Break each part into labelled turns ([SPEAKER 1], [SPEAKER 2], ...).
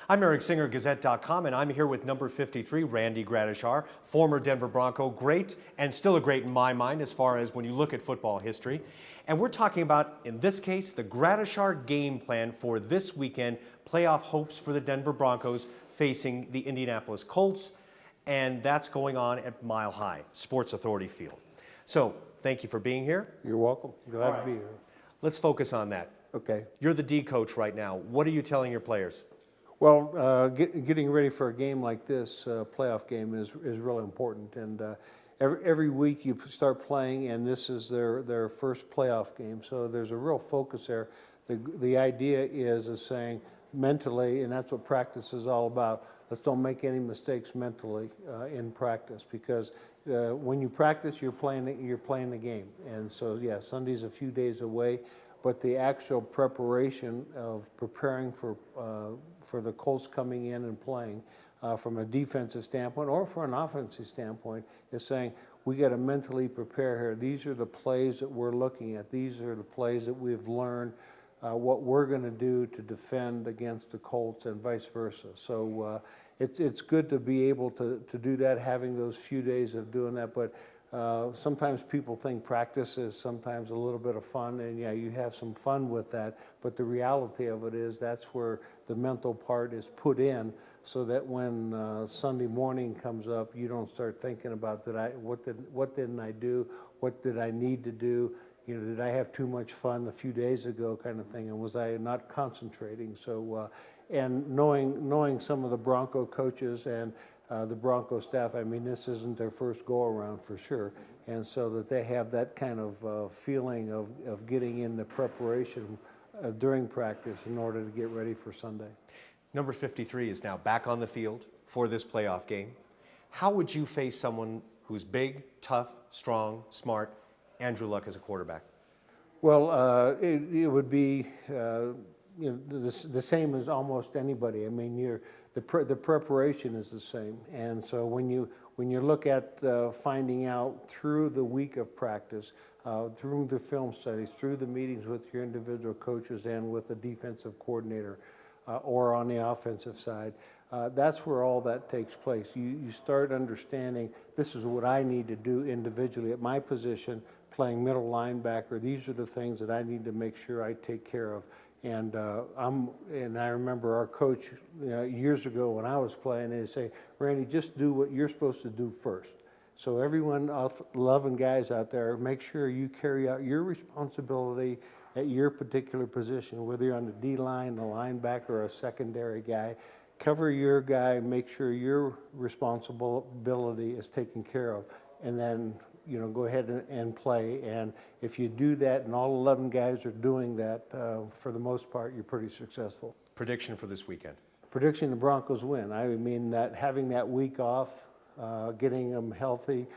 [SPEAKER 1] I'm Eric Singer, Gazette.com, and I'm here with number 53, Randy Gradishar, former Denver Bronco, great and still a great in my mind as far as when you look at football history. And we're talking about, in this case, the Gradishar game plan for this weekend, playoff hopes for the Denver Broncos facing the Indianapolis Colts, and that's going on at Mile High, Sports Authority Field. So, thank you for being here.
[SPEAKER 2] You're welcome. Glad to be here.
[SPEAKER 1] Let's focus on that.
[SPEAKER 2] Okay.
[SPEAKER 1] You're the D coach right now. What are you telling your players?
[SPEAKER 2] Well, getting ready for a game like this, playoff game, is really important. And every week you start playing, and this is their first playoff game. So there's a real focus there. The idea is saying mentally, and that's what practice is all about. Let's don't make any mistakes mentally in practice, because when you practice, you're playing the game. And so yeah, Sunday's a few days away. But the actual preparation of preparing for the Colts coming in and playing from a defensive standpoint or for an offensive standpoint is saying, we got to mentally prepare here. These are the plays that we're looking at. These are the plays that we've learned, what we're going to do to defend against the Colts and vice versa. So it's good to be able to do that, having those few days of doing that. But sometimes people think practice is sometimes a little bit of fun, and yeah, you have some fun with that, but the reality of it is that's where the mental part is put in, so that when Sunday morning comes up, you don't start thinking about what didn't I do, what did I need to do, did I have too much fun a few days ago, kind of thing, and was I not concentrating? So and knowing some of the Bronco coaches and the Bronco staff, I mean, this isn't their first go-around for sure, and so that they have that kind of feeling of getting in the preparation during practice in order to get ready for Sunday.
[SPEAKER 1] Number 53 is now back on the field for this playoff game. How would you face someone who's big, tough, strong, smart, Andrew Luck as a quarterback?
[SPEAKER 2] Well, it would be the same as almost anybody. I mean, the preparation is the same, and so when you look at finding out through the week of practice, through the film studies, through the meetings with your individual coaches and with the defensive coordinator, or on the offensive side, that's where all that takes place. You start understanding, this is what I need to do individually at my position, playing middle linebacker. These are the things that I need to make sure I take care of. And I remember our coach years ago when I was playing, they'd say, Randy, just do what you're supposed to do first. So everyone, loving guys out there, make sure you carry out your responsibility at your particular position, whether you're on the D-line, a linebacker, or a secondary guy. Cover your guy, make sure your responsibility is taken care of, and then go ahead and play. And if you do that and all 11 guys are doing that, for the most part, you're pretty successful.
[SPEAKER 1] Prediction for this weekend?
[SPEAKER 2] Prediction, the Broncos win. I mean, that having that week off, getting them healthy,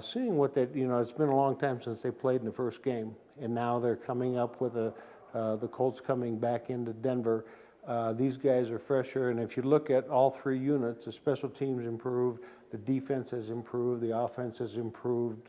[SPEAKER 2] seeing what they, it's been a long time since they played in the first game, and now they're coming up with the Colts coming back into Denver. These guys are fresher, and if you look at all three units, the special teams improved, the defense has improved, the offense has improved,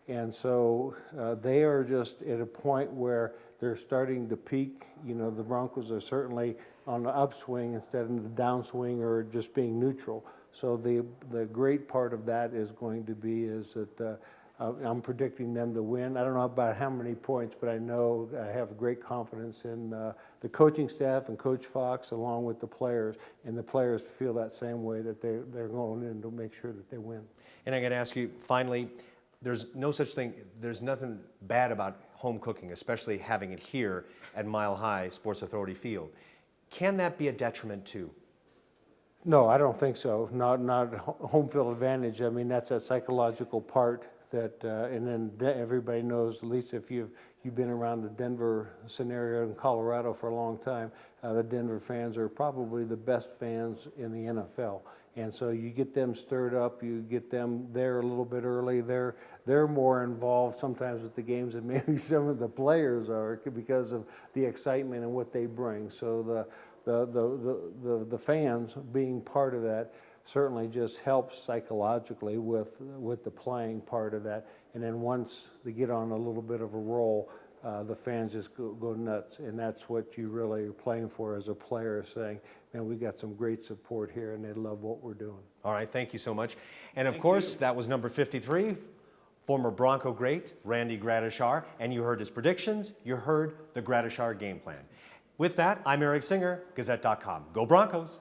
[SPEAKER 2] and so they are just at a point where they're starting to peak. The Broncos are certainly on the upswing instead of the downswing or just being neutral. So the great part of that is going to be is that I'm predicting them to win. I don't know about how many points, but I know I have great confidence in the coaching staff and Coach Fox along with the players, and the players feel that same way, that they're going in to make sure that they win.
[SPEAKER 1] And I'm going to ask you, finally, there's no such thing, there's nothing bad about home cooking, especially having it here at Mile High Sports Authority Field. Can that be a detriment too?
[SPEAKER 2] No, I don't think so. Not home field advantage. I mean, that's a psychological part that, and then everybody knows, at least if you've been around the Denver scenario in Colorado for a long time, the Denver fans are probably the best fans in the NFL. And so you get them stirred up, you get them there a little bit early. They're more involved sometimes with the games than maybe some of the players are, because of the excitement and what they bring. So the fans being part of that certainly just helps psychologically with the playing part of that. And then once they get on a little bit of a roll, the fans just go nuts, and that's what you really are playing for as a player, saying, man, we got some great support here, and they love what we're doing.
[SPEAKER 1] All right, thank you so much. And of course, that was number 53, former Bronco great, Randy Gradishar, and you heard his predictions, you heard the Gradishar game plan. With that, I'm Eric Singer, Gazette.com. Go Broncos!